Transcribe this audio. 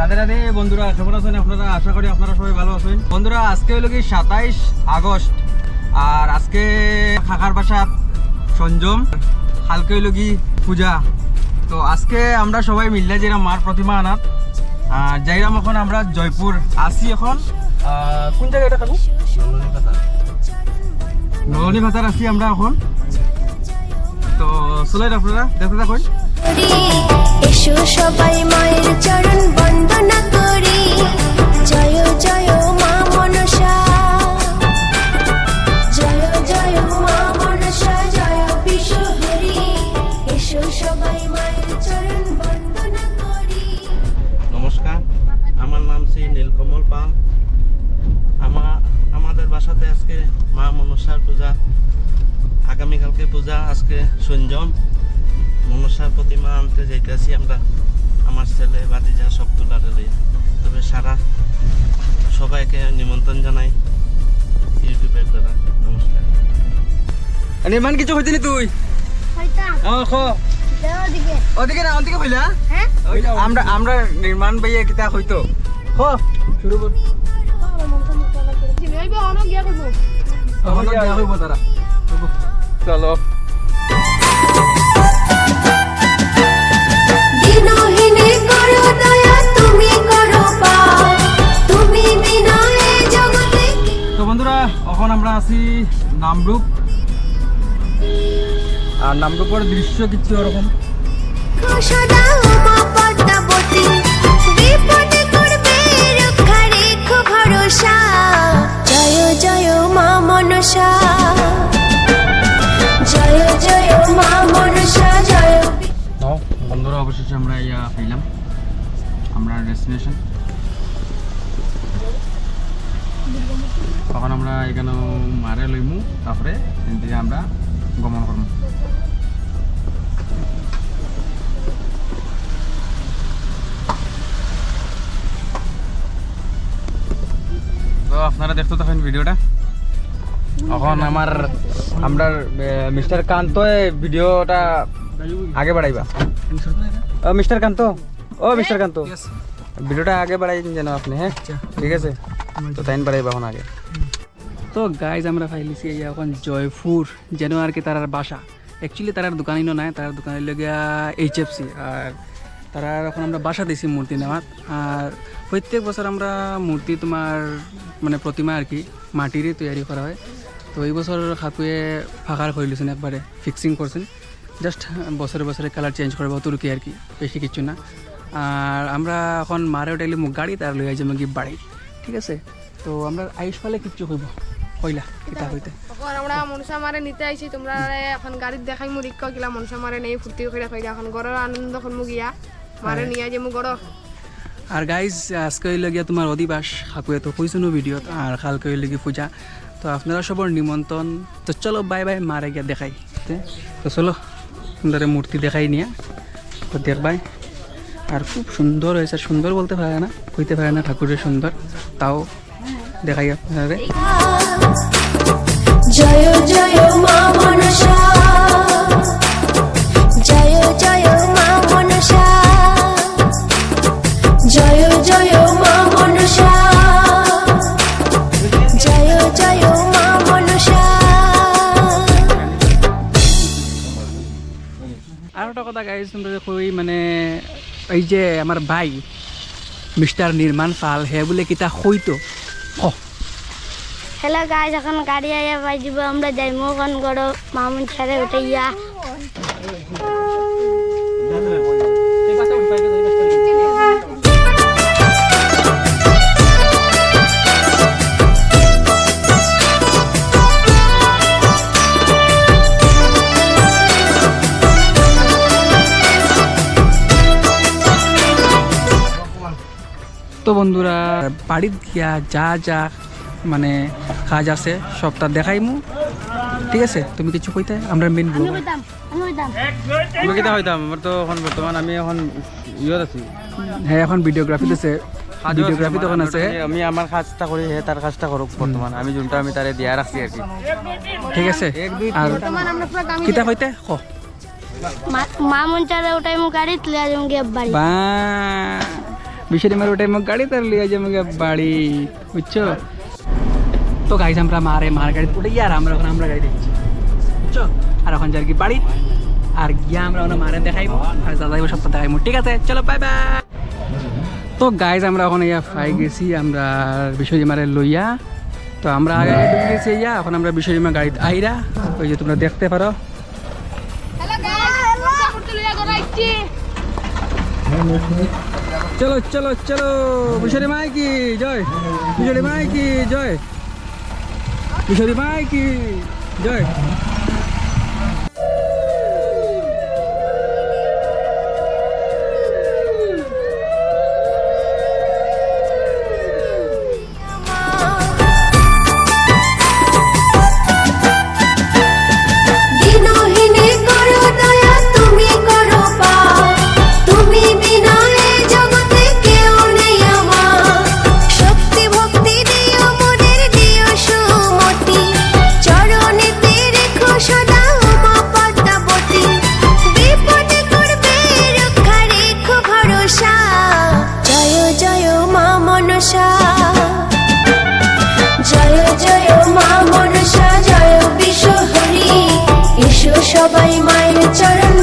রাধে রাধে বন্ধুরা, কেমন আছেন আপনারা? আশা করি আপনারা সবাই ভালো আছেন। বন্ধুরা, আজকে হলো কি 27 আগস্ট, আর আজকে কাকার বাসা সঞ্জম, কালকে হলো কি পূজা। তো আজকে আমরা সবাই মিললে যেরা মার প্রতিমা আনাত আর যাইরাম। এখন আমরা জয়পুর আসি। এখন কোন জায়গায় এটা খাবো? নলনী ভাতার আছি আমরা এখন। তো চলেন আপনারা দেখতে থাকুন। এসো সবাই মায়ের চরণ বন্দনা করি, জয় জয় মা মনসা, জয় জয় মা মনসা, জয় বিশ্বহরি। এসো সবাই মায়ের চরণ বন্দনা করি। নমস্কার, আমার নাম শ্রী নীলকমল পাল। আমাদের বাসাতে আজকে মা মনসার পূজা, আগামীকালকে পূজা। আজকে সঞ্জম মনসার প্রতিমা আনতে যাইতেছি আমরা, আমার ছেলে ভাতিজা সব তুলারে লইয়া। তবে সারা সবাইকে নিমন্ত্রণ জানাই ইউটিউবের দ্বারা। নমস্কার। নির্মাণ কিছু হইতে নি তুই? ওদিকে না, ওদিকে হইলা। আমরা নির্মাণ ভাইয়া কিতা হইতো শুরু কর। চলো। দিনহীনে করো দয়া, তুমি করো পার, তুমি বিনা এই জগতে। তো বন্ধুরা, এখন আমরা আছি নামরূপ। আর নামরূপের দৃশ্য কিছু ওরকম। সদা উমা পদ্মাবতী, বিপদে করবে রক্ষা, রেখো ভরসা। জয় জয় মা মনসা, জয় জয় মা মনসা, জয়। বন্ধুরা, অবশেষে আমরা ইয়া পেলাম আমরা ডেস্টিনেশন। তখন আমরা এখানে মারে লইমু, তারপরে এদিকে আমরা গমন করবো। তো আপনারা দেখতে থাকেন ভিডিওটা। এখন আমরা মিস্টার কান্ত ভিডিওটা আগে বাড়াইবা। মিস্টার কান্ত, মিস্টার কান্ত, ভিডিওটা আগে বাড়াই যেন আপনি। হ্যাঁ, ঠিক আছে। তো তাইন বাড়াইবা এখন আগে। তো গাইজ, আমরা ফাইলিছি এখন জয়পুর, যেন আর কি তার বাসা। অ্যাকচুয়ালি তার দোকানই নাই, তার দোকানের লগিয়া HFC। আর তারা এখন আমরা বাসা দিছি মূর্তি নেওয়ার। আর প্রত্যেক বছর আমরা মূর্তি তোমার মানে প্রতিমা আর কি মাটিরই তৈরি করা হয়। তো এই বছর খাকুয়ে ফাঁকার করে লিছেন, একবারে ফিক্সিং করছেন। জাস্ট বছরে বছরে কালার চেঞ্জ করবো তুর্কি আর কি, বেশি কিছু না। আর আমরা এখন মারে উঠাইলে মুখ গাড়ি তার লই যাবো কি বাড়ি, ঠিক আছে। তো আমরা আইস পালে কিচ্ছু হইব কইলা কিতা হইতে। এখন আমরা মনসা মারে নিতে আইছি, তোমরা এখন গাড়ির দেখাই মু রিক্কা কিলা মনসা মারে নেই ফুর্তি করে কইলা। এখন গড়ের আনন্দ করমু গিয়া মারে নিয়ে যাবো গড়। আর গাইজ, আজকে হইলে গিয়া তোমার অধিবাস খাকুয়ে তো কইছো ভিডিওত। আর কালকে হইলে গিয়ে পূজা। তো আপনারা সবর নিমন্ত্রণ। তো চলো বাই বাই, মারে গিয়া দেখাই। তো চলো সুন্দর মূর্তি দেখাই নিয়ে তো দেখবাই। আর খুব সুন্দর হয়েছে, সুন্দর বলতে পারে না, কইতে পারে না ঠাকুরের সুন্দর, তাও দেখাই আপনারা। জয় জয় মা মনসা, জয় জয় মা মনসা, জয় জয় মা মনসা, জয় জয় মা মনসা। আর একটা কথা গাইজ, তোমরা কই মানে এই যে আমার ভাই মিস্টার নির্মাণ পাল, হে বলে কিতা হইতো। হ্যালো গাইজ, এখন গাড়ি আইয়া পাই যাব, আমরা যাই মোহন গড় মামুন ছাড়ে উঠাইয়া। তো বন্ধুরা, বাড়িত গিয়া যা যা মানে কাজ আছে সবটা দেখাইমু, ঠিক আছে। তুমি কিছু কইতে? আমরা মেন ব্লগ আমি কিতা হইতাম, আমার তো এখন বর্তমান আমি এখন ইয়ত আছি। হ্যাঁ, এখন ভিডিওগ্রাফিতে আছে, ভিডিওগ্রাফি তখন আছে। আমি আমার কাজটা করি, হে তার কাজটা করুক। বর্তমান আমি যোনটা আমি তারে দিয়া রাখছি আর কি, ঠিক আছে। আর কিতা কইতে ক মামুন ছাড়ে উঠাই মু গাড়ি তুলে যাম গিয়া বাড়ি। বিশের মার ওটাই মোক গাড়ি তার লিয়ে যাবো বাড়ি বুঝছো। তো গাইজ আমরা মার গাড়ি উঠে গিয়ে আর আমরা গাড়ি দেখছি বুঝছো। আর এখন যার কি বাড়ি আর গিয়া আমরা ওখানে মারে দেখাইবো আর দাদা সবটা দেখাইবো, ঠিক আছে চলো বাই বাই। তো গাইজ আমরা এখন ইয়া পাই গেছি আমরা বিশ্বজিমারে লইয়া। তো আমরা আগে ঢুকে গেছি ইয়া, এখন আমরা বিশ্বজিমা গাড়িতে আইরা, ওই যে তোমরা দেখতে পারো। হ্যালো গাইস, মজা করতে লইয়া ঘরে আইছি। চলো চলো চলো, বিশ্বরী মাই কি জয়, বিশ্বরী মাই কি জয়, বিশ্বরী মাই কি জয়। দিনহীনে করো দয়া, তুমি করো পার, তুমি বিনা এ জগতে কেউ নেই আমার। শক্তি ভক্তি দিও মনের, দিও সুমতি, চরণেতে রেখো সদা উমা পদ্মাবতী। বিপদে করবে রক্ষা, রেখো ভরসা, জয় জয় মা মনসা, জয় জয় মা মনসা, জয় বিশ্বহরি, এসো সবাই মায়ের চরণ